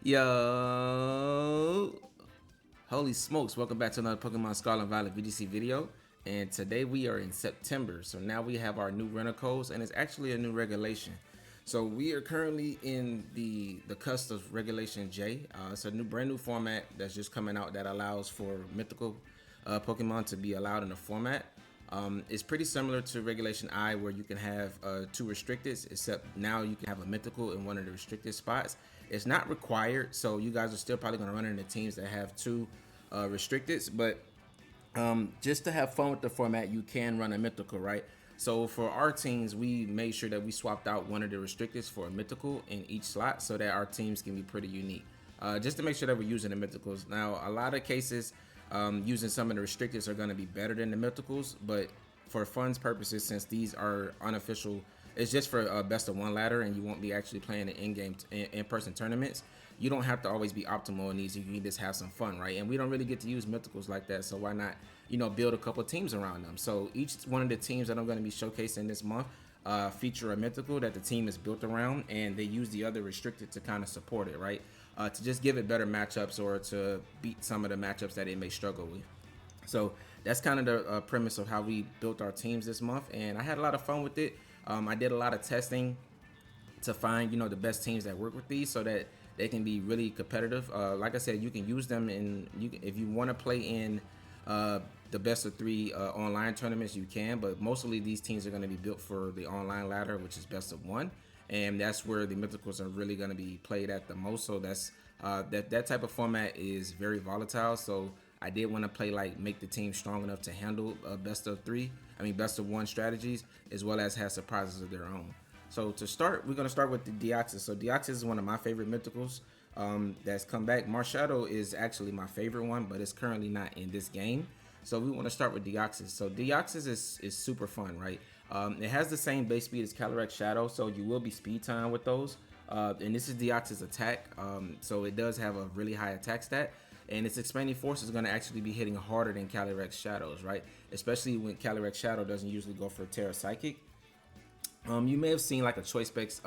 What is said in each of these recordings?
Yo, holy smokes, welcome back to another Pokemon Scarlet and Violet VGC video. And today we are in September, so now we have our new Rentalz, and it's actually a new regulation. So we are currently in the cusp of Regulation J. It's a brand new format that's just coming out that allows for mythical Pokemon to be allowed in the format. It's pretty similar to Regulation I, where you can have two restricteds, except now you can have a mythical in one of the restricted spots. It's not required, so you guys are still probably going to run into teams that have two restricteds, but just to have fun with the format, you can run a mythical, right? So for our teams, we made sure that we swapped out one of the restricteds for a mythical in each slot so that our teams can be pretty unique. Just to make sure that we're using the mythicals. Now, a lot of cases, using some of the restricteds are going to be better than the mythicals, but for funds purposes, since these are unofficial, it's just for best of one ladder, and you won't be actually playing the in-game in-person tournaments. You don't have to always be optimal in these. You can just have some fun, right? And we don't really get to use mythicals like that, so why not, build a couple of teams around them? So each one of the teams that I'm going to be showcasing this month feature a mythical that the team is built around, and they use the other restricted to kind of support it, right? To just give it better matchups or to beat some of the matchups that it may struggle with. So that's kind of the premise of how we built our teams this month, and I had a lot of fun with it. I did a lot of testing to find the best teams that work with these so that they can be really competitive. Like I said, you can use them if you want to play in the best of three online tournaments, you can, but mostly these teams are going to be built for the online ladder, which is best of one, and that's where the mythicals are really going to be played at the most. So that's that type of format is very volatile, so I did want to make the team strong enough to handle best of one strategies, as well as have surprises of their own. So to start, we're going to start with the Deoxys. So Deoxys is one of my favorite mythicals that's come back. Marshadow is actually my favorite one, but it's currently not in this game. So we want to start with Deoxys. So Deoxys is super fun, right? It has the same base speed as Calyrex Shadow, so you will be speed time with those. And this is Deoxys attack, so it does have a really high attack stat. And its expanding force is going to actually be hitting harder than Calyrex Shadows, right? Especially when Calyrex Shadow doesn't usually go for Terra Psychic. You may have seen like a Choice Specs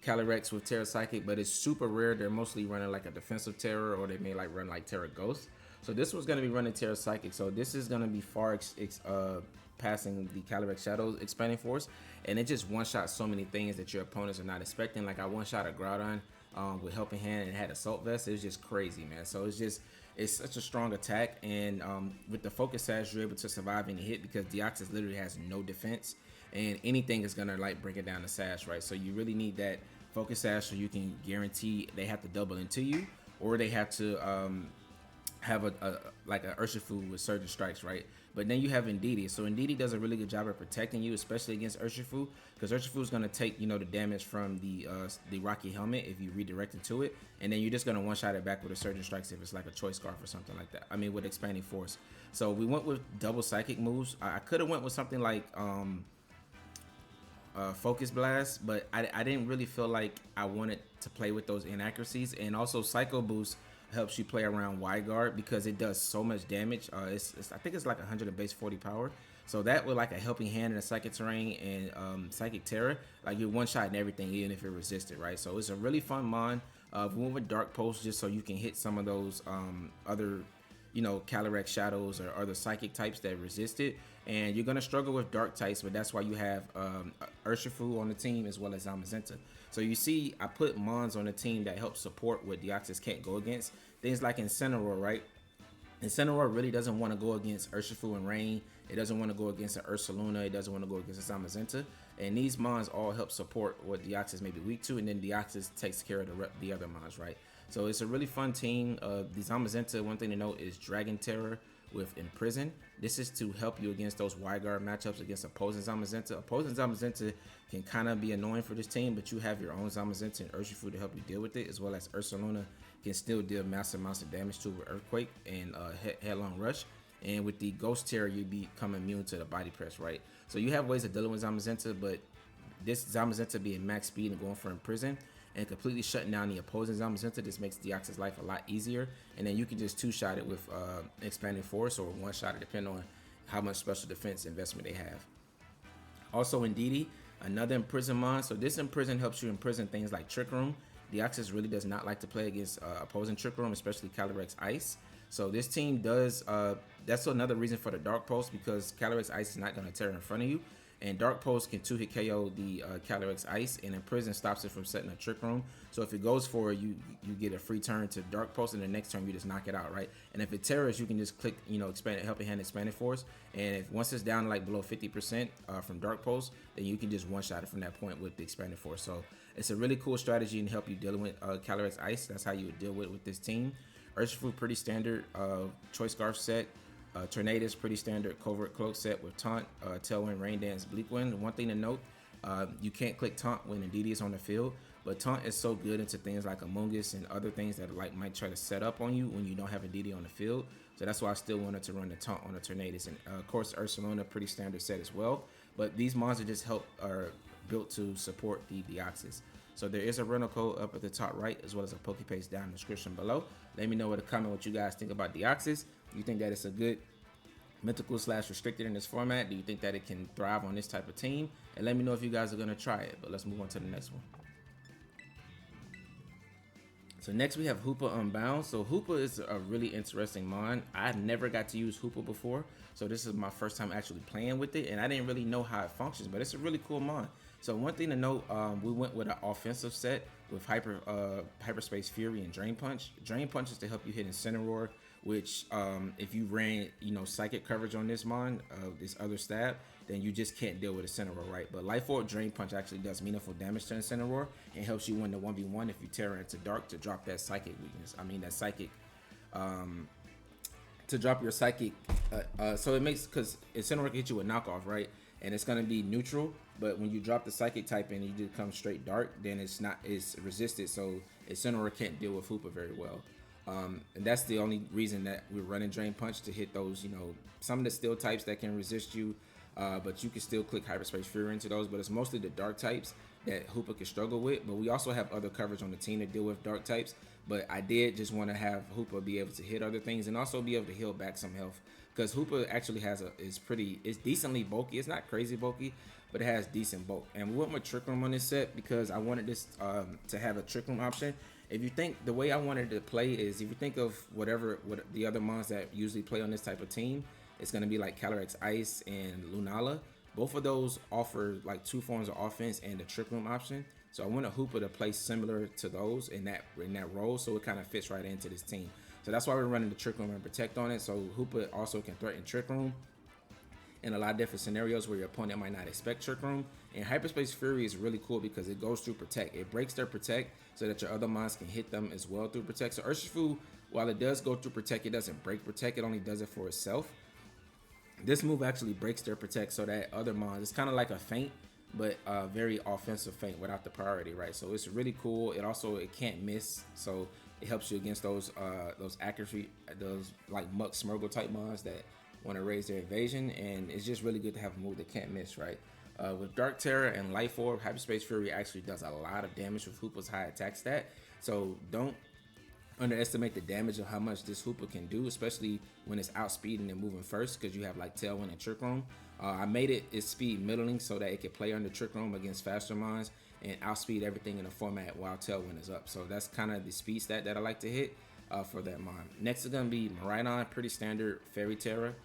Calyrex with Terra Psychic, but it's super rare. They're mostly running like a defensive Terra, or they may like run like Terra Ghost. So this was going to be running Terra Psychic. So this is going to be far passing the Calyrex Shadow's expanding force, and it just one-shot so many things that your opponents are not expecting. Like I one-shot a Groudon with Helping Hand and had Assault Vest. It was just crazy, man. So it's such a strong attack, and with the Focus Sash, you're able to survive any hit because Deoxys literally has no defense, and anything is gonna like bring it down the Sash, right? So you really need that Focus Sash so you can guarantee they have to double into you, or they have to have a Urshifu with Surging Strikes, right? But then you have Indeedee. So Indeedee does a really good job of protecting you, especially against Urshifu, because Urshifu is going to take the damage from the Rocky Helmet if you redirect into it, and then you're just going to one-shot it back with a Surging Strikes if it's like a Choice Scarf or something like that. I mean, with Expanding Force. So we went with double Psychic moves. I could have went with something like Focus Blast, but I didn't really feel like I wanted to play with those inaccuracies. And also Psycho Boost helps you play around Wide Guard because it does so much damage. I think it's like 100 of base 40 power. So that with like a Helping Hand and a Psychic Terrain and Psychic Terror, like you're one shot and everything, even if it resisted, right? So it's a really fun mon. We went with Dark Pulse just so you can hit some of those other Calyrex Shadows or other Psychic types that resist it. And you're going to struggle with Dark types, but that's why you have Urshifu on the team as well as Zamazenta. So you see, I put Mons on the team that helps support what Deoxys can't go against. Things like Incineroar, right? Incineroar really doesn't want to go against Urshifu and Rain. It doesn't want to go against an Ursaluna. It doesn't want to go against a Zamazenta. And these Mons all help support what Deoxys may be weak to, and then Deoxys takes care of the other Mons, right? So it's a really fun team. The Zamazenta, one thing to note is Dragon Terror with Imprison. This is to help you against those wide guard matchups against opposing Zamazenta. Opposing Zamazenta can kind of be annoying for this team, but you have your own Zamazenta and Urshifu to help you deal with it, as well as Ursaluna can still deal massive amounts of damage to with Earthquake and Headlong Rush. And with the Ghost Terror, you become immune to the body press, right? So you have ways of dealing with Zamazenta, but this Zamazenta being max speed and going for Imprison and completely shutting down the opposing Zamazenta, this makes Deoxys' life a lot easier. And then you can just two-shot it with Expanding Force or one-shot it, depending on how much special defense investment they have. Also Indeedee, Another imprison mon. So this imprison helps you imprison things like Trick Room. Deoxys really does not like to play against opposing Trick Room, especially Calyrex Ice. So this team does, that's another reason for the Dark Pulse, because Calyrex Ice is not going to tear in front of you. And Dark Pulse can 2-hit KO the Calyrex Ice, and Imprison stops it from setting a Trick Room. So if it goes for it, you get a free turn to Dark Pulse, and the next turn you just knock it out, right? And if it tears, you can just click, expand it, Helping Hand, Expanded Force. And if once it's down like below 50% from Dark Pulse, then you can just one-shot it from that point with the Expanded Force. So it's a really cool strategy and help you dealing with Calyrex Ice. That's how you would deal with this team. Urshifu, pretty standard Choice Scarf set. Tornadus, pretty standard Covert Cloak set with Taunt, Tailwind, Rain Dance, Bleak Wind. One thing to note, you can't click Taunt when Indeedee is on the field, but Taunt is so good into things like Amoonguss and other things that might try to set up on you when you don't have Indeedee on the field. So that's why I still wanted to run the Taunt on the Tornadus. And of course, Ursaluna, pretty standard set as well. But these monsters just are built to support the Deoxys. So there is a rental code up at the top right, as well as a Pokepaste down in the description below. Let me know in the comment what you guys think about Deoxys. You think that it's a good mythical / restricted in this format? Do you think that it can thrive on this type of team? And let me know if you guys are going to try it. But let's move on to the next one. So next we have Hoopa Unbound. So Hoopa is a really interesting mon. I never got to use Hoopa before, so this is my first time actually playing with it, and I didn't really know how it functions, but it's a really cool mon. So one thing to note, we went with an offensive set with Hyperspace Fury and Drain Punch. Drain Punch is to help you hit Incineroar, which if you ran psychic coverage on this mon, this other stab, then you just can't deal with Incineroar, right? But Life Orb Drain Punch actually does meaningful damage to Incineroar and helps you win the 1v1 if you tear into Dark to drop that psychic weakness. I mean that psychic, to drop your psychic. So it makes, because Incineroar can hit you with knockoff, right? And it's gonna be neutral, but when you drop the psychic type in and you just come straight Dark, then it's resisted, so Incineroar can't deal with Hoopa very well. And that's the only reason that we're running Drain Punch, to hit those, some of the steel types that can resist you, but you can still click Hyperspace Fury into those, but it's mostly the dark types that Hoopa can struggle with. But we also have other coverage on the team to deal with dark types, but I did just want to have Hoopa be able to hit other things and also be able to heal back some health, because Hoopa actually it's decently bulky. It's not crazy bulky, but it has decent bulk. And we went with Trick Room on this set because I wanted this to have a Trick Room option. If you think, the way I wanted to play is, if you think of what the other mons that usually play on this type of team, it's going to be like Calyrex Ice and Lunala. Both of those offer like 2 forms of offense and the Trick Room option. So I wanted Hoopa to play similar to those in that role, so it kind of fits right into this team. So that's why we're running the Trick Room and Protect on it. So Hoopa also can threaten Trick Room in a lot of different scenarios where your opponent might not expect Trick Room. And Hyperspace Fury is really cool because it goes through Protect. It breaks their Protect so that your other mons can hit them as well through Protect. So Urshifu, while it does go through Protect, it doesn't break Protect. It only does it for itself. This move actually breaks their Protect so that other mons, it's kind of like a feint, but a very offensive feint without the priority, right? So it's really cool. It can't miss, so it helps you against those accuracy, those like Muck Smurgle type mons that want to raise their evasion. And it's just really good to have a move that can't miss, right? With Dark Terror and Life Orb, Hyperspace Fury actually does a lot of damage with Hoopa's high attack stat. So don't underestimate the damage of how much this Hoopa can do, especially when it's outspeeding and moving first, because you have like Tailwind and Trick Room. I made its speed middling so that it can play under Trick Room against faster mons and outspeed everything in the format while Tailwind is up. So that's kind of the speed stat that I like to hit for that mon. Next is going to be Miraidon, pretty standard Fairy Terror.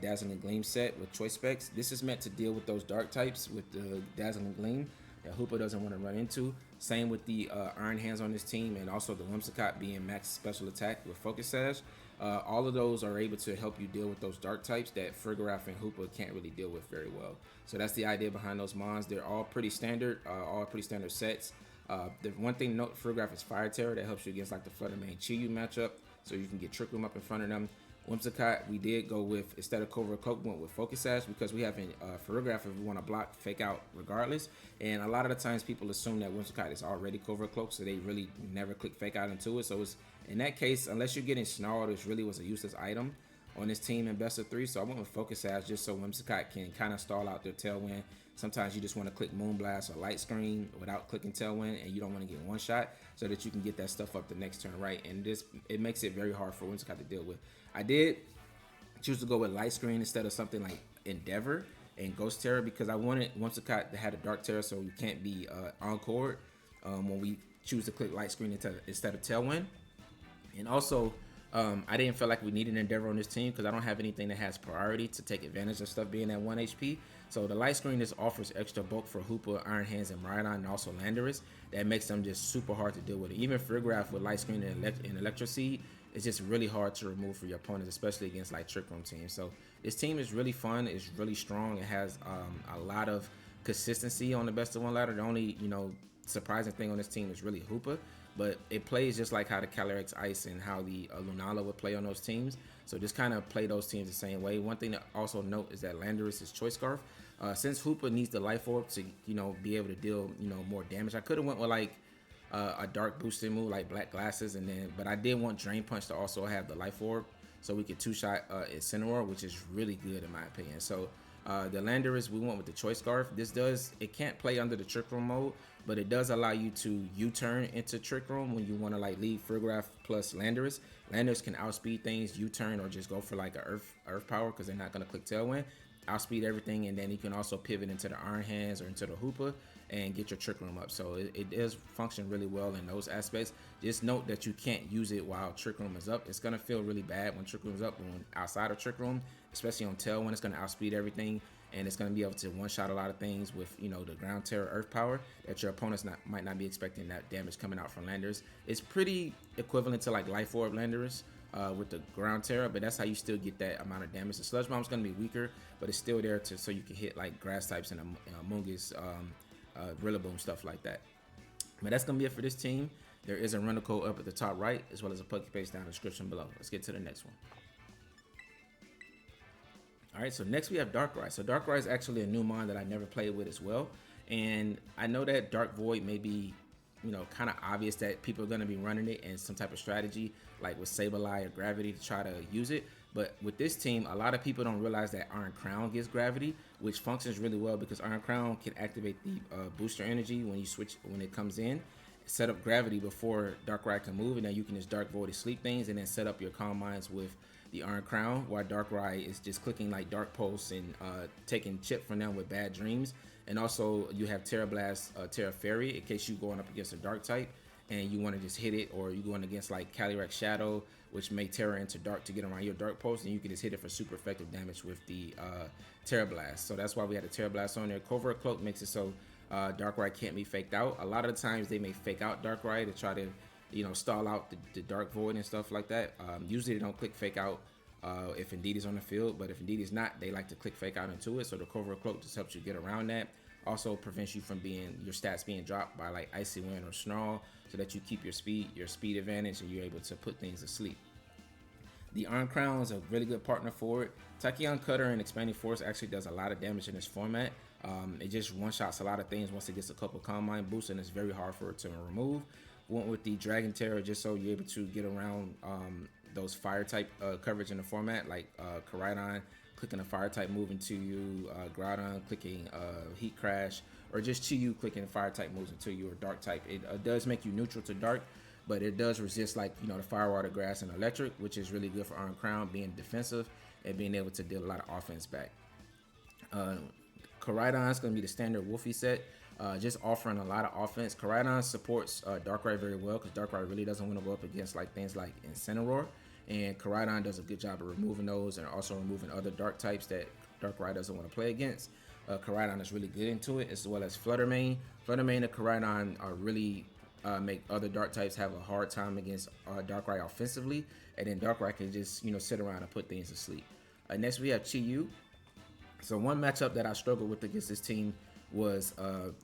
Dazzling Gleam set with choice specs. This is meant to deal with those dark types with the Dazzling Gleam that Hoopa doesn't want to run into. Same with the Iron Hands on this team, and also the Whimsicott being max special attack with Focus Sash. All of those are able to help you deal with those dark types that Farigiraf and Hoopa can't really deal with very well. So that's the idea behind those mons. They're all pretty standard, sets. The one thing to note, Farigiraf is Fire Terror that helps you against like the Flutter Mane Chiyu matchup, so you can get Trick Room up in front of them. Whimsicott, we did go with, instead of Covert Cloak, we went with Focus Sash because we have Farigiraf if we want to block Fake Out regardless. And a lot of the times people assume that Whimsicott is already Covert Cloak, so they really never click Fake Out into it. So it's, in that case, unless you're getting Snarled, which really was a useless item on this team in best of 3. So I went with Focus Sash just so Whimsicott can kind of stall out their Tailwind. Sometimes you just want to click Moonblast or Light Screen without clicking Tailwind, and you don't want to get one shot, so that you can get that stuff up the next turn, right? And it makes it very hard for Whimsicott to deal with. I did choose to go with Light Screen instead of something like Endeavor, and Ghost Terror because I wanted Whimsicott to have a Dark Terror so you can't be encored when we choose to click Light Screen instead of Tailwind. And also, I didn't feel like we needed Endeavor on this team because I don't have anything that has priority to take advantage of stuff being at 1 HP. So the Light Screen just offers extra bulk for Hoopa, Iron Hands, and Miraidon, and also Landorus. That makes them just super hard to deal with. Even Frigoraph with Light Screen and Electro Seed, it's just really hard to remove for your opponents, especially against like Trick Room teams. So this team is really fun. It's really strong. It has a lot of consistency on the best of one ladder. The only surprising thing on this team is really Hoopa, but it plays just like how the Calyrex Ice and how the Lunala would play on those teams. So just kind of play those teams the same way. One thing to also note is that Landorus is Choice Scarf. Since Hoopa needs the Life Orb to be able to deal more damage, I could have went with like a dark boosting move like Black Glasses, but I did want Drain Punch to also have the Life Orb so we could two-shot Incineroar, which is really good in my opinion. So the Landorus, we went with the Choice Scarf. It can't play under the Trick Room mode, but it does allow you to U-turn into Trick Room when you want to like leave Frigoraph plus Landorus. Landorus can outspeed things, U-turn, or just go for like a Earth Power because they're not going to click Tailwind. Outspeed everything, and then you can also pivot into the Iron Hands or into the Hoopa and get your Trick Room up. So it does function really well in those aspects. Just note that you can't use it while Trick Room is up. It's going to feel really bad when Trick Room is up, but when outside of Trick Room, especially on Tailwind, it's going to outspeed everything, and it's going to be able to one-shot a lot of things with the Ground Terror Earth Power that your opponents might not be expecting that damage coming out from Landorus. It's pretty equivalent to like Life Orb Landorus with the Ground Terror, but that's how you still get that amount of damage. The Sludge Bomb is going to be weaker, but it's still there so you can hit like Grass types and Amoonguss, Rillaboom, stuff like that. But that's going to be it for this team. There is a rental code up at the top right, as well as a Pokepaste down in the description below. Let's get to the next one. All right, so next we have Darkrai. So Darkrai is actually a new mon that I never played with as well. And I know that Dark Void may be, kind of obvious that people are going to be running it in some type of strategy, like with Sableye or Gravity to try to use it. But with this team, a lot of people don't realize that Iron Crown gives Gravity, which functions really well because Iron Crown can activate the booster energy when it comes in, set up Gravity before Darkrai can move, and then you can just Dark Void to sleep things, and then set up your Calm Minds with the Iron Crown, while Darkrai is just clicking like Dark Pulse and taking chip from them with Bad Dreams. And also you have Terra Blast, Terra Fairy in case you're going up against a Dark type and you want to just hit it, or you're going against like Calyrex Shadow, which may Terra into Dark to get around your Dark Pulse, and you can just hit it for super effective damage with the Terra Blast. So that's why we had a Terra Blast on there. Covert Cloak makes it so Darkrai can't be faked out. A lot of the times they may fake out Darkrai to try to stall out the Dark Void and stuff like that. Usually they don't click fake out if Indeed is on the field, but if Indeed is not, they like to click fake out into it. So the Covert Cloak just helps you get around that. Also prevents you from your stats being dropped by like Icy Wind or Snarl, so that you keep your speed advantage and you're able to put things to sleep. The Iron Crown is a really good partner for it. Tachyon Cutter and Expanding Force actually does a lot of damage in this format. It just one-shots a lot of things once it gets a couple Calm Mind boosts, and it's very hard for it to remove. Went with the Dragon Terror just so you're able to get around those fire type coverage in the format, like Koraidon clicking a fire type move into you, Groudon clicking Heat Crash, or just Chi-Yu clicking fire type moves into you, or Dark type. It does make you neutral to Dark, but it does resist like the Fire, Water, Grass, and Electric, which is really good for Iron Crown, being defensive and being able to deal a lot of offense back. Koraidon is going to be the standard Wolfie set, just offering a lot of offense. Koraidon supports Darkrai very well because Darkrai really doesn't want to go up against like things like Incineroar, and Koraidon does a good job of removing those and also removing other Dark types that Darkrai doesn't want to play against. Koraidon is really good into it, as well as Fluttermane. Fluttermane and Koraidon are really make other Dark types have a hard time against Darkrai offensively, and then Darkrai can just sit around and put things to sleep. Next we have Chi-Yu. So one matchup that I struggled with against this team was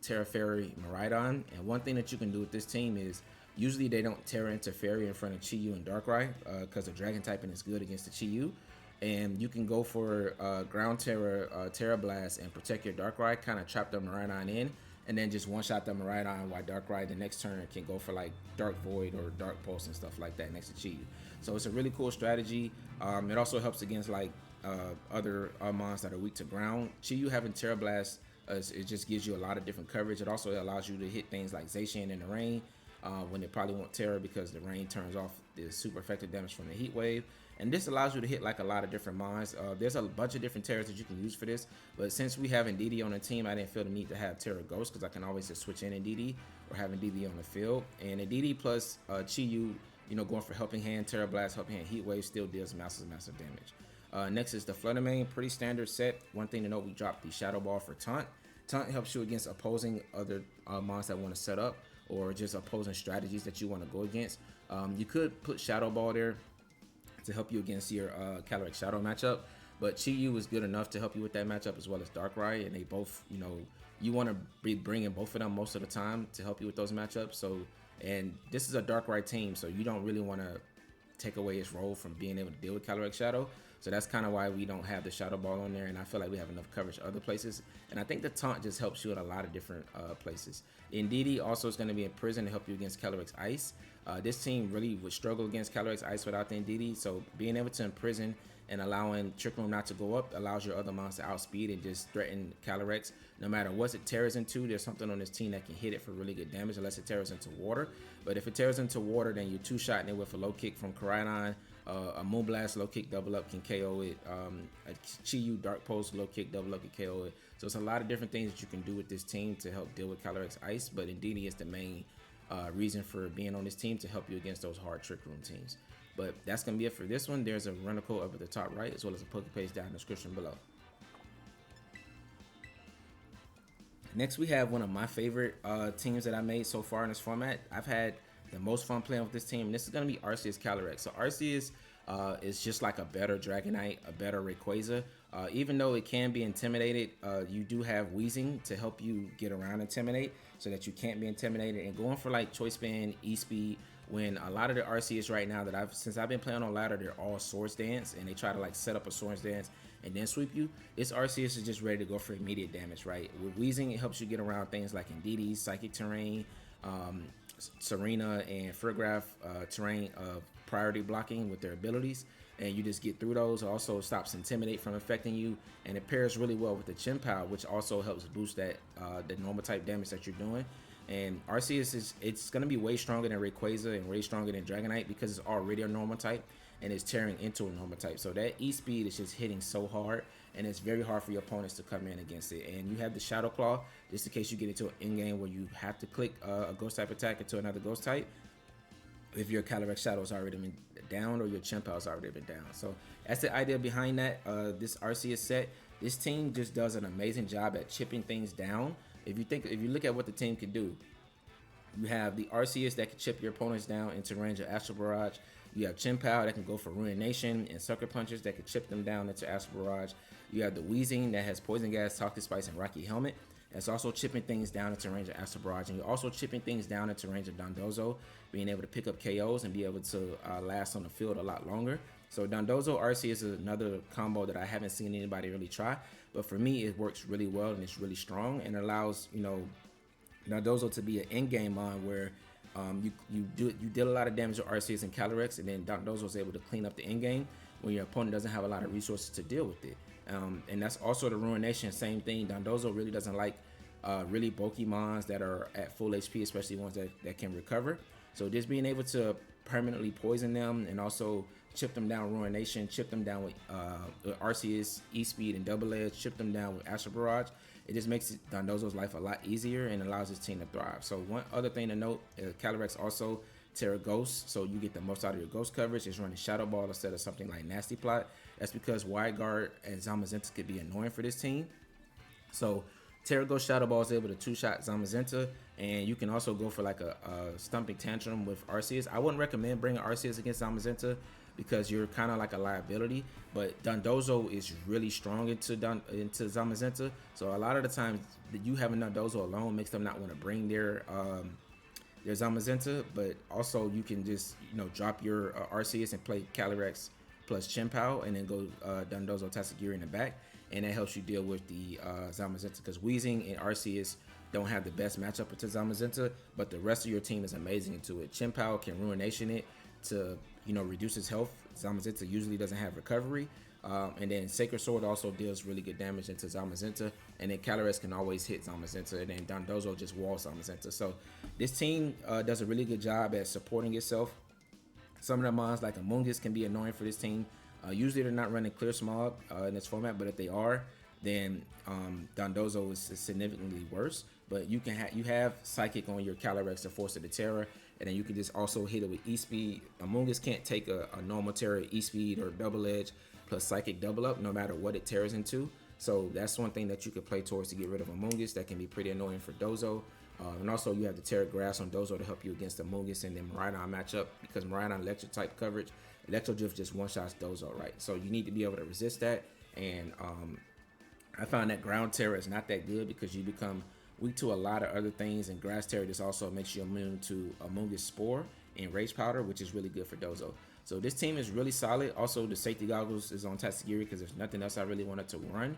Terra Fairy Miraidon, and one thing that you can do with this team is usually they don't Terra into Fairy in front of Chi-Yu and Darkrai because the Dragon typing is good against the Chi-Yu, and you can go for Ground Terror, Terra Blast, and protect your Darkrai, kind of trap the Miraidon in, and then just one-shot the Miraidon while Darkrai the next turn can go for like Dark Void or Dark Pulse and stuff like that next to Chi-Yu. So it's a really cool strategy. It also helps against like other mons that are weak to ground. Chi-Yu having Terra Blast, it just gives you a lot of different coverage. It also allows you to hit things like Zacian in the rain when they probably won't Terra because the rain turns off the super effective damage from the Heat Wave. and this allows you to hit like a lot of different mons. There's a bunch of different terrors that you can use for this, but since we have Indeedee on the team, I didn't feel the need to have Terra Ghost because I can always just switch in Indeedee or have Indeedee on the field. And Indeedee plus Chi-Yu, going for Helping Hand, Terra Blast, Helping Hand, Heat Wave still deals massive damage. Next is the Fluttermane, pretty standard set. One thing to note, we dropped the Shadow Ball for Taunt. Taunt helps you against opposing other mons that want to set up, or just opposing strategies that you want to go against. You could put Shadow Ball there to help you against your Calyrex Shadow matchup, but Chi-Yu is good enough to help you with that matchup, as well as Darkrai, and they both, you want to be bringing both of them most of the time to help you with those matchups. So, and this is a Darkrai team, so you don't really want to take away its role from being able to deal with Calyrex Shadow. So that's kind of why we don't have the Shadow Ball on there, and I feel like we have enough coverage other places. And I think the Taunt just helps you in a lot of different places. Indeedee also is going to be in prison to help you against Calyrex Ice. This team really would struggle against Calyrex Ice without the Indeedee, so being able to imprison and allowing Trick Room not to go up allows your other monster to outspeed and just threaten Calyrex. No matter what it tears into, there's something on this team that can hit it for really good damage, unless it tears into water. But if it tears into water, then you're two-shotting it with a low kick from Koraidon. A Moonblast low kick double up can KO it. A Chi-Yu Dark Pulse low kick double up can KO it. So it's a lot of different things that you can do with this team to help deal with Calyrex Ice, but Indeedee is the main reason for being on this team, to help you against those hard Trick Room teams. But that's going to be it for this one. There's a rental code up at the top right, as well as a Pokepaste down in the description below. Next, we have one of my favorite teams that I made so far in this format. I've had the most fun playing with this team, and this is going to be Arceus Calyrex. So Arceus is just like a better Dragonite, a better Rayquaza. Even though it can be intimidated, you do have Wheezing to help you get around Intimidate, so that you can't be intimidated. And going for like Choice Band, E-Speed, when a lot of the Arceus right now that since I've been playing on ladder, they're all Swords Dance, and they try to like set up a Swords Dance and then sweep you. This Arceus is just ready to go for immediate damage, right? With Wheezing, it helps you get around things like Indeedee, Psychic Terrain, Serena, and Frograph terrain of priority blocking with their abilities, and you just get through those. Also stops Intimidate from affecting you, and it pairs really well with the Chien-Pao, which also helps boost that the normal type damage that you're doing. And Arceus it's going to be way stronger than Rayquaza and way stronger than Dragonite because it's already a normal type and it's tearing into a normal type. So that E-Speed is just hitting so hard, and it's very hard for your opponents to come in against it. And you have the Shadow Claw, just in case you get into an in-game where you have to click a Ghost type attack into another Ghost type, if your Calyrex Shadow has already been down or your Chien-Pao has already been down. So that's the idea behind that. This Arceus set, this team just does an amazing job at chipping things down. If you look at what the team can do, you have the Arceus that can chip your opponents down into range of Astral Barrage. You have Chien-Pao that can go for Ruination and Sucker Punches that can chip them down into Astral Barrage. You have the Wheezing that has Poison Gas, Toxic Spice, and Rocky Helmet. It's also chipping things down into range of Astral Barrage. And you're also chipping things down into range of Dondozo, being able to pick up KOs and be able to last on the field a lot longer. So Dondozo Arceus is another combo that I haven't seen anybody really try. But for me, it works really well and it's really strong and allows, Dondozo to be an in-game mon where you deal a lot of damage with Arceus and Calyrex, and then Dondozo is able to clean up the in-game when your opponent doesn't have a lot of resources to deal with it. And that's also the Ruination, same thing. Dondozo really doesn't like really bulky mons that are at full HP, especially ones that can recover. So just being able to permanently poison them and also chip them down Ruination, chip them down with Arceus, E-Speed, and Double Edge, chip them down with Astral Barrage. It just makes Dondozo's life a lot easier and allows his team to thrive. So one other thing to note, Calyrex also Terra Ghost, so you get the most out of your Ghost coverage. Is running Shadow Ball instead of something like Nasty Plot. That's because Wide Guard and Zamazenta could be annoying for this team. So Terra Ghost Shadow Ball is able to two-shot Zamazenta, and you can also go for like a Stumping Tantrum with Arceus. I wouldn't recommend bringing Arceus against Zamazenta because you're kind of like a liability, but Dondozo is really strong into Zamazenta, so a lot of the times that you having Dondozo alone makes them not want to bring their Zamazenta, but also you can just drop your Arceus and play Calyrex plus Chien-Pao and then go Dondozo Tatsugiri in the back, and that helps you deal with the Zamazenta, because Wheezing and Arceus don't have the best matchup into Zamazenta, but the rest of your team is amazing into it. Chien-Pao can Ruination it to reduce his health. Zamazenta usually doesn't have recovery, and then Sacred Sword also deals really good damage into Zamazenta, and then Calyrex can always hit Zamazenta, and then Dondozo just walls Zamazenta. So this team does a really good job at supporting itself Some of the mons like Amoonguss can be annoying for this team. Usually they're not running Clear Smog in this format, but if they are, then Dondozo is significantly worse. But you have Psychic on your Calyrex to force it to Terra, and then you can just also hit it with E-Speed. Amoonguss can't take a normal Terra E-Speed or Double Edge plus Psychic double up no matter what it tears into. So that's one thing that you could play towards to get rid of Amoonguss. That can be pretty annoying for Dozo. And also you have the Terra Grass on Dozo to help you against Amoonguss and then Magearna matchup, because Magearna electric type coverage, Electro Drift just one-shots Dozo, right? So you need to be able to resist that. And I found that Ground Terra is not that good because you become weak to a lot of other things, and Grass Terra just also makes you immune to Amoonguss Spore and Rage Powder, which is really good for Dozo. So this team is really solid. Also, the safety goggles is on Tatsugiri because there's nothing else I really wanted to run.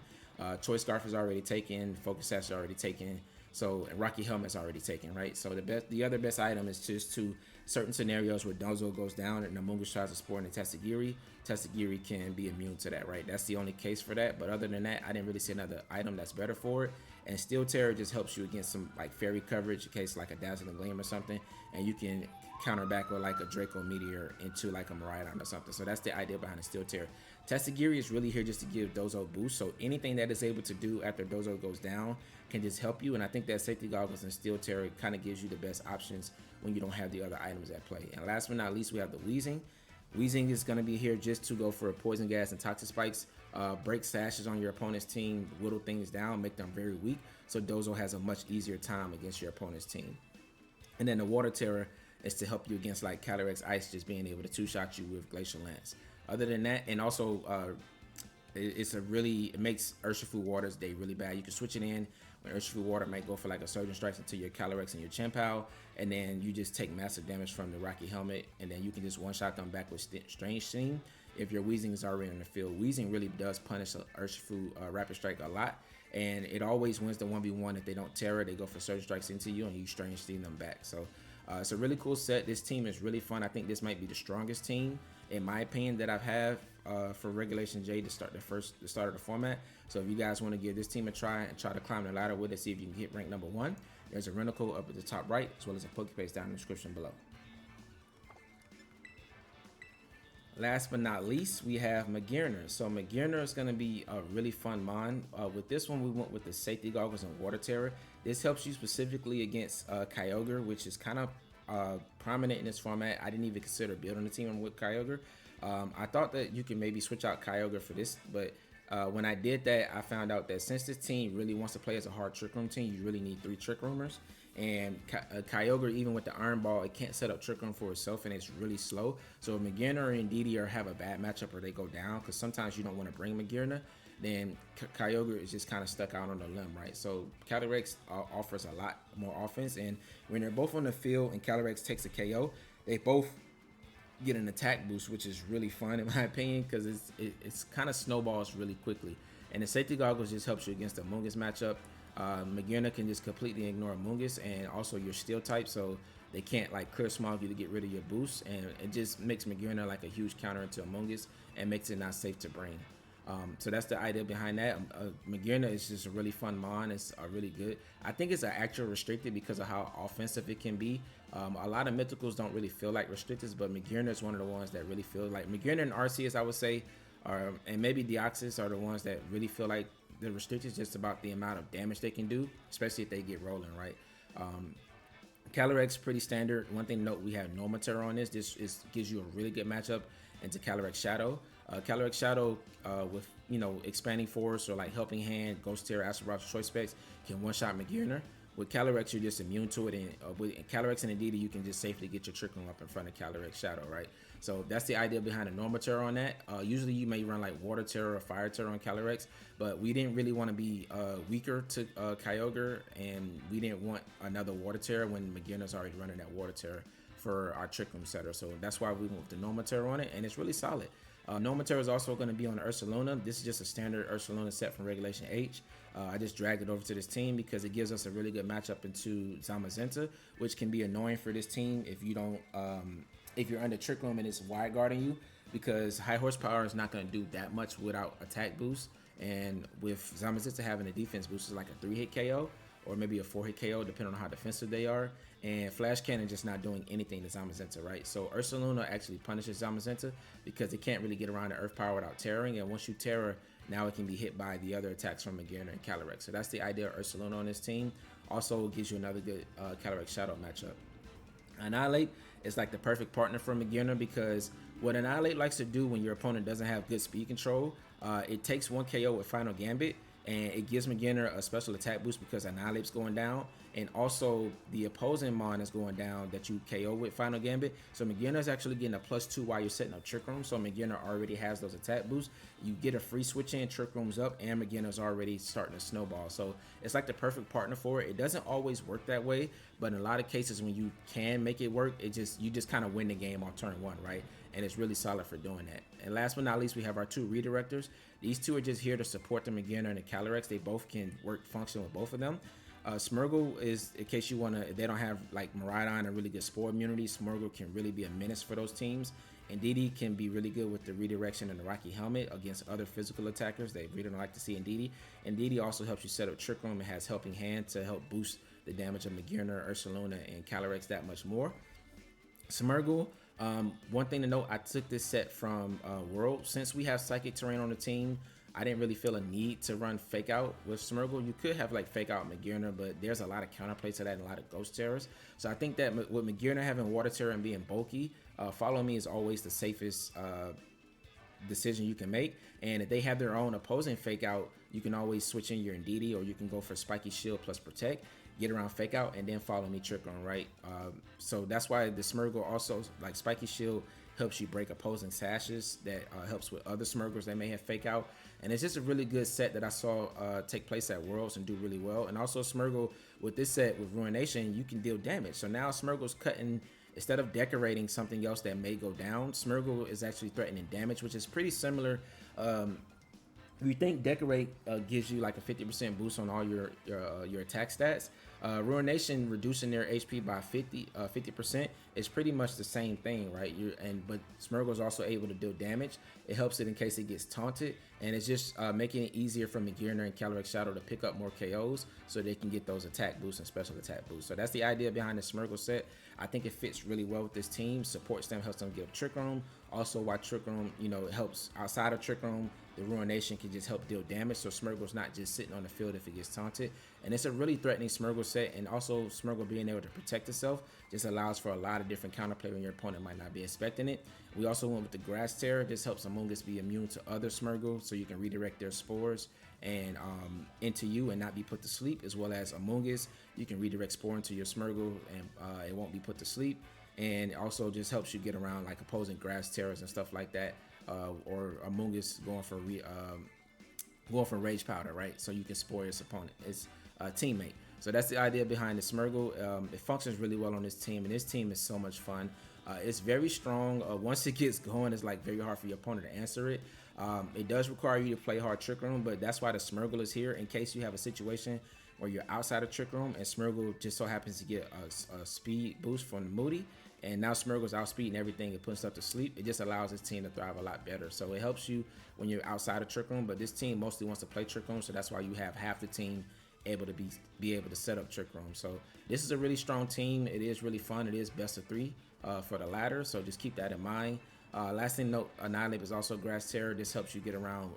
Choice Scarf is already taken, Focus Sash is already taken, so and Rocky Helmet's already taken, right? So the other best item is just to certain scenarios where Dozo goes down and Amoonguss tries to spore in the Tatsugiri. Tatsugiri can be immune to that, right? That's the only case for that. But other than that, I didn't really see another item that's better for it. And Steel Terror just helps you against some like fairy coverage in case like a Dazzling Gleam or something, and you can counter back with like a Draco Meteor into like a Magearna or something. So that's the idea behind the Steel Terror. Tatsugiri is really here just to give Dozo boost. So anything that is able to do after Dozo goes down can just help you. And I think that Safety Goggles and Steel Terror kind of gives you the best options when you don't have the other items at play. And last but not least, we have the Weezing. Weezing is going to be here just to go for Poison Gas and Toxic Spikes, break sashes on your opponent's team, whittle things down, make them very weak, so Dozo has a much easier time against your opponent's team. And then the Water Terror is to help you against like Calyrex Ice, just being able to two-shot you with Glacial Lance. Other than that, and also it makes Urshifu Waters Day really bad. You can switch it in when Urshifu Water might go for like a Surgeon Strikes into your Calyrex and your Chien-Pao, and then you just take massive damage from the Rocky Helmet, and then you can just one-shot them back with Strange Steam if your Weezing is already in the field. Weezing really does punish Urshifu Rapid Strike a lot, and it always wins the 1v1 if they don't Terra. They go for Surgeon Strikes into you, and you Strange Steam them back. So it's a really cool set. This team is really fun. I think this might be the strongest team, in my opinion, that I've had for Regulation J to start the start of the format. So if you guys want to give this team a try and try to climb the ladder with it, see if you can hit rank number 1, there's a Rentalz up at the top right, as well as a Pokepaste down in the description below. Last but not least, we have Magearna. So Magearna is going to be a really fun mon. With this one, we went with the Safety Goggles and Water Terror. This helps you specifically against Kyogre, which is kind of prominent in this format. I didn't even consider building a team with Kyogre. I thought that you could maybe switch out Kyogre for this, but when I did that, I found out that since this team really wants to play as a hard Trick Room team, you really need 3 Trick Roomers. And Kyogre, even with the Iron Ball, it can't set up Trick Room for itself, and it's really slow. So if Magearna or Indeedee have a bad matchup or they go down, because sometimes you don't want to bring Magearna, then Kyogre is just kind of stuck out on the limb, right? So Calyrex offers a lot more offense, and when they're both on the field and Calyrex takes a KO, they both get an attack boost, which is really fun in my opinion, because it's kind of snowballs really quickly. And the Safety Goggles just helps you against the Amoonguss matchup. Magearna can just completely ignore Amoonguss, and also your Steel type, so they can't like Clear Smog you to get rid of your boost, and it just makes Magearna like a huge counter into Amoonguss and makes it not safe to bring. So that's the idea behind that. Magearna is just a really fun mon. It's really good. I think it's an actual restricted because of how offensive it can be. A lot of mythicals don't really feel like restricteds, but Magearna is one of the ones that really feel like Magearna and Arceus, I would say, and maybe Deoxys are the ones that really feel like the restricted, just about the amount of damage they can do, especially if they get rolling, right? Calyrex pretty standard. One thing to note, we have Normaterra on this. This gives you a really good matchup into Calyrex Shadow. Calyrex Shadow with expanding force or like helping hand, Ghost Terror, Astral Rocks, Choice Specs can one-shot Magearna. With Calyrex, you're just immune to it, and with Calyrex and Indeedee, you can just safely get your Trick Room up in front of Calyrex Shadow, right? So that's the idea behind the Normal Terror on that. Usually you may run like Water Terror or Fire Terror on Calyrex, but we didn't really want to be weaker to Kyogre, and we didn't want another Water Terror when Magearna's already running that Water Terror for our Trick Room setter. So that's why we went with the Normal Terror on it, and it's really solid. Normal Terror is also going to be on Ursaluna. This is just a standard Ursaluna set from Regulation H. I just dragged it over to this team because it gives us a really good matchup into Zamazenta, which can be annoying for this team if you don't, if you're under Trick Room and it's wide guarding you, because high horsepower is not going to do that much without attack boost. And with Zamazenta having a defense boost, is like a 3-hit KO. or maybe a 4-hit KO depending on how defensive they are. And Flash Cannon just not doing anything to Zamazenta, right? So Ursaluna actually punishes Zamazenta because it can't really get around the Earth Power without terroring, and once you terror, now it can be hit by the other attacks from Magearna and Calyrex. So that's the idea of Ursaluna on this team. Also gives you another good Calyrex Shadow matchup. Annihilate is like the perfect partner for Magearna because what Annihilate likes to do when your opponent doesn't have good speed control, it takes 1 KO with Final Gambit, and it gives Magearna a special attack boost because Annihilate's going down, and also the opposing Mon is going down that you KO with Final Gambit. So Magearna is actually getting a +2 while you're setting up Trick Room. So Magearna already has those attack boosts. You get a free switch in, Trick Room's up, and Magearna's already starting to snowball. So it's like the perfect partner for it. It doesn't always work that way, but in a lot of cases when you can make it work, you just kind of win the game on turn 1, right? And it's really solid for doing that. And last but not least, we have our 2 redirectors. These 2 are just here to support the Magearna and the Calyrex. They both can function with both of them. Smeargle is, in case you want to, if they don't have like Miraidon and really good Spore immunity, Smeargle can really be a menace for those teams. And Indeedee can be really good with the redirection and the Rocky Helmet against other physical attackers. They really don't like to see Indeedee. Indeedee also helps you set up Trick Room and has Helping Hand to help boost the damage of Magearna, Ursaluna, and Calyrex that much more. Smeargle, one thing to note, I took this set from World. Since we have Psychic Terrain on the team, I didn't really feel a need to run Fake Out with Smeargle. You could have like Fake Out Magearna, but there's a lot of counterplay to that and a lot of Ghost Terrors. So I think that with Magearna having Water Terror and being bulky, Follow Me is always the safest decision you can make. And if they have their own opposing Fake Out, you can always switch in your Indeedee, or you can go for Spiky Shield plus Protect, get around Fake Out, and then Follow Me Trick On, right? So that's why the Smeargle also, like Spiky Shield, helps you break opposing sashes. That helps with other Smeargles that may have Fake Out. And it's just a really good set that I saw take place at Worlds and do really well. And also Smeargle, with this set, with Ruination, you can deal damage. So now Smeargle's cutting, instead of decorating something else that may go down, Smeargle is actually threatening damage, which is pretty similar. You think Decorate gives you like a 50% boost on all your attack stats. Ruination reducing their HP by 50% is pretty much the same thing, right? But Smeargle is also able to deal damage. It helps it in case it gets taunted, and it's just making it easier for Magearna and Calyrex Shadow to pick up more KOs so they can get those attack boosts and special attack boosts. So that's the idea behind the Smeargle set. I think it fits really well with this team. Supports them, helps them get Trick Room. Also, while Trick Room, helps outside of Trick Room, the Ruination can just help deal damage, so Smeargle's not just sitting on the field if it gets taunted. And it's a really threatening Smeargle set, and also Smeargle being able to protect itself just allows for a lot of different counterplay when your opponent might not be expecting it. We also went with the Grass Terror. This helps Amoonguss be immune to other Smeargle, so you can redirect their spores and into you and not be put to sleep, as well as Amoonguss. You can redirect Spore into your Smeargle and it won't be put to sleep. And it also just helps you get around like opposing Grass Terrors and stuff like that. Or Amoonguss going for Rage Powder, right? So you can spore his opponent, his teammate. So that's the idea behind the Smeargle. It functions really well on this team, and this team is so much fun. It's very strong. Once it gets going, it's like very hard for your opponent to answer it. It does require you to play hard Trick Room, but that's why the Smeargle is here in case you have a situation where you're outside of Trick Room and Smeargle just so happens to get a speed boost from the Moody. And now Smeargle's outspeeding everything and putting stuff to sleep. It just allows his team to thrive a lot better. So it helps you when you're outside of Trick Room, but this team mostly wants to play Trick Room, so that's why you have half the team able to be able to set up Trick Room. So this is a really strong team. It is really fun. It is best of 3 for the ladder, so just keep that in mind. Last thing to note, Annihilate is also Grass Terror. This helps you get around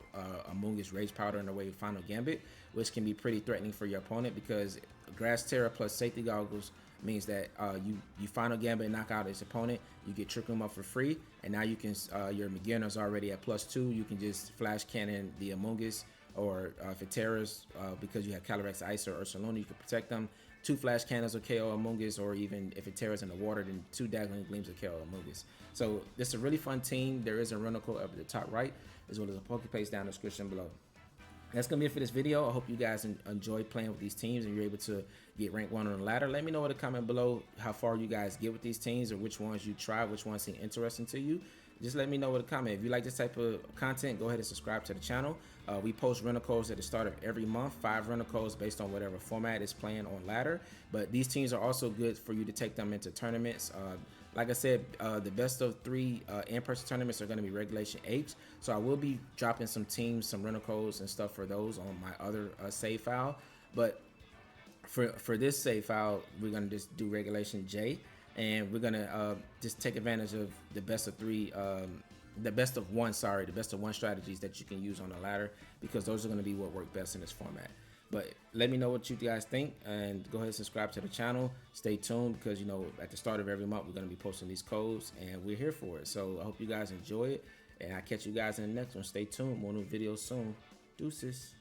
Amoonguss Rage Powder in the way of Final Gambit, which can be pretty threatening for your opponent because Grass Terror plus Safety Goggles means that you Final Gambit and knock out his opponent, you get Trick Room up for free, and now you can your Magearna's already at +2. You can just Flash Cannon the Amoonguss, or if it terrors because you have Calyrex Ice or Ursaluna, you can protect them. 2 Flash Cannons will KO Amoonguss, or even if it terrors in the water, then 2 Dazzling Gleams will KO Amoonguss. So this is a really fun team. There is a rental code up at the top right, as well as a Pokepaste down in the description below. That's going to be it for this video. I hope you guys enjoy playing with these teams and you're able to get rank 1 on the ladder. Let me know in the comment below how far you guys get with these teams, or which ones you try, which ones seem interesting to you. Just let me know in the comment. If you like this type of content, go ahead and subscribe to the channel. We post rental codes at the start of every month, 5 rental codes based on whatever format is playing on ladder. But these teams are also good for you to take them into tournaments. Like I said, the best of 3 in-person tournaments are going to be Regulation H. So I will be dropping some teams, some rental codes and stuff for those on my other save file. But For this save file, we're gonna just do regulation J, and we're gonna just take advantage of the best of three, the best of one. Sorry, the best of one strategies that you can use on the ladder, because those are gonna be what work best in this format. But let me know what you guys think, and go ahead and subscribe to the channel. Stay tuned, because you know at the start of every month we're gonna be posting these codes, and we're here for it. So I hope you guys enjoy it, and I'll catch you guys in the next one. Stay tuned, more new videos soon. Deuces.